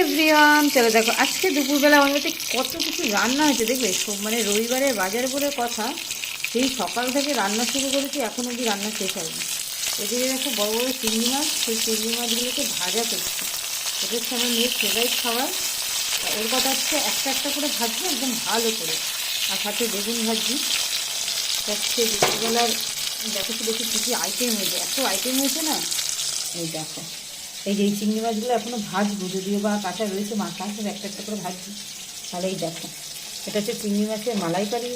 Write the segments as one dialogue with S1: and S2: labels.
S1: Everyone, চলো দেখো আজকে দুপুরবেলা আমার কাছে কত কিছু রান্না হয়েছে দেখবে। মানে রবিবারের বাজার বলে কথা, সেই সকাল থেকে রান্না শুরু করেছি, এখন অবধি রান্না শেষ হয়নি। এদিকে দেখো বড় বড় চিংড়ি মাছ, সেই চিংড়ি মাছগুলোকে ভাজা করছি। এটা হচ্ছে আমার মেয়ের ফেভারিট খাবার। ওর কথা হচ্ছে একটা একটা করে ভাজবো একদম ভালো করে, আর সাথে বেগুন ভাজি। হচ্ছে দুপুরবেলার দেখো তো দেখি কী কী আইটেম হয়েছে, এত আইটেম হয়েছে না। এই দেখো, এই যে এই চিংড়ি মাছগুলো এখনও ভাজবো, যদিও বা কাঁচা রয়েছে মাথা, সব একটা একটা করে ভাজছি। তাহলে এই দেখো, এটা হচ্ছে চিংড়ি মাছের মালাইকারি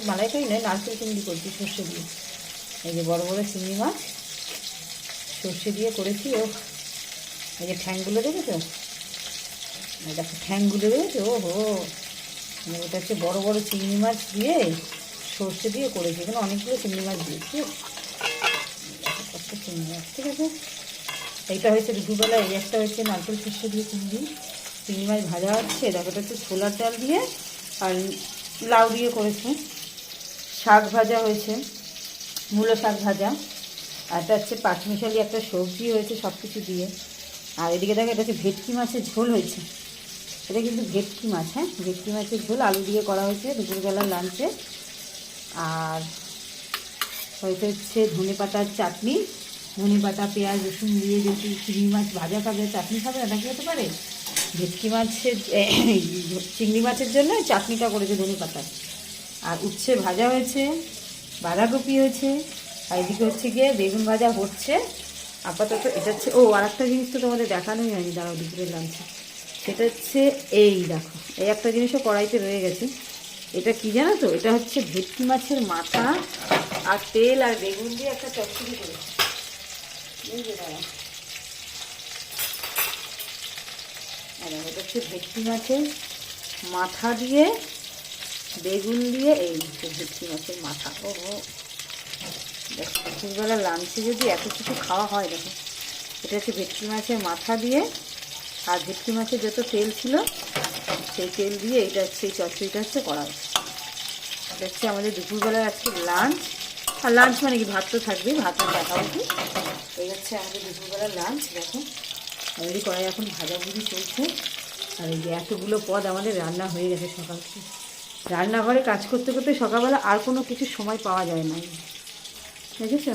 S1: নয়, নারকেল চিংড়ি করছি সর্ষে দিয়ে। এই যে বড় বড় চিংড়ি মাছ সর্ষে দিয়ে করেছি। ও এই যে ঠ্যাংগুলো দেখেছো, এই দেখো ঠ্যাংগুলো দেখেছো, ও হো, এটা হচ্ছে বড় বড় চিংড়ি মাছ দিয়ে সর্ষে দিয়ে করেছি। এখানে অনেকগুলো চিংড়ি মাছ দিয়েছি, কত চিংড়ি মাছ। ঠিক আছে, এইটা হয়েছে দুপুরবেলা। এই একটা হচ্ছে নারকেল সর্ষে দিয়ে চিংড়ি মাছ ভাজা হচ্ছে। দেখো এটা হচ্ছে ছোলার ডাল দিয়ে আর লাউ দিয়ে করেছে। শাক ভাজা হয়েছে, মূলো শাক ভাজা। আর এটা হচ্ছে পাঁচমিশালি একটা সবজি হয়েছে সব কিছু দিয়ে। আর এদিকে দেখো এটা হচ্ছে ভেটকি মাছের ঝোল হয়েছে। এটা কিন্তু ভেটকি মাছ, হ্যাঁ, ভেটকি মাছের ঝোল আলু দিয়ে করা হয়েছে দুপুরবেলার লাঞ্চে। আর হচ্ছে ধনে পাতার চাটনি, ধনে পাতা পেঁয়াজ রসুন দিয়ে, যেহেতু চিংড়ি মাছ ভাজা খাবে, চাটনি খাবে না, নাকি হতে পারে। ভেটকি মাছের চিংড়ি মাছের জন্য চাটনিটা করেছে ধনে পাতার। আর উচ্ছে ভাজা হয়েছে, বাঁধাকপি হয়েছে, আর এদিকে হচ্ছে গিয়ে বেগুন ভাজা হচ্ছে আপাতত। এটা হচ্ছে, ও আর একটা জিনিস তো তোমাদের দেখানোই হয়নি, দাঁড়াও দুপুরের লাঞ্চে। সেটা হচ্ছে এই দেখো, এই একটা জিনিসও কড়াইতে রয়ে গেছে। এটা কি জানো তো, এটা হচ্ছে ভেটকি মাছের মাথা আর তেল আর বেগুন দিয়ে একটা চচ্চড়ি করেছে। এই যে দাঁড়া, এটা হচ্ছে ভেটকি মাছের মাথা দিয়ে বেগুন দিয়ে, এই ভেটকি মাছের মাথা। ও দেখো দুপুরবেলা লাঞ্চে যদি এত কিছু খাওয়া হয়, দেখো এটা হচ্ছে ভেটকি মাছের মাথা দিয়ে, আর ভেটকি মাছের যত তেল ছিল সেই তেল দিয়ে এটা হচ্ছে এই চচ্চড়িটা হচ্ছে করা হচ্ছে। এটা হচ্ছে আমাদের দুপুরবেলার আজকে লাঞ্চ। আর লাঞ্চ মানে কি, ভাত তো থাকবেই, ভাতটা দেখাবো কি। এই হচ্ছে আমাদের দুপুরবেলার লাঞ্চ। দেখো আমাদের কড়াই এখন ভাজাভুজি চলছে। আর এই যে এতগুলো পদ আমাদের রান্না হয়ে গেছে সকাল থেকে। রান্নাঘরে কাজ করতে করতে সকালবেলা আর কোনো কিছু সময় পাওয়া যায় না, বুঝেছো।